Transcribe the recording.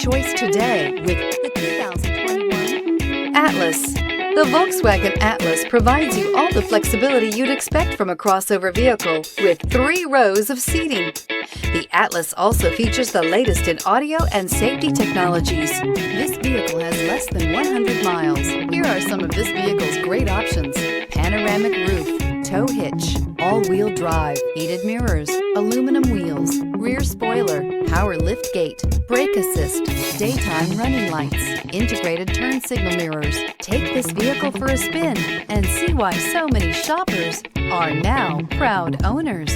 choice today with the 2021 Atlas. The Volkswagen Atlas provides you all the flexibility you'd expect from a crossover vehicle with 3 rows of seating. The Atlas also features the latest in audio and safety technologies. This vehicle has less than 100 miles. Here are some of this vehicle's great options: panoramic roof, tow hitch, all-wheel drive, heated mirrors, aluminum wheels, rear spoiler, power liftgate, brake assist, daytime running lights, integrated turn signal mirrors. Take this vehicle for a spin and see why so many shoppers are now proud owners.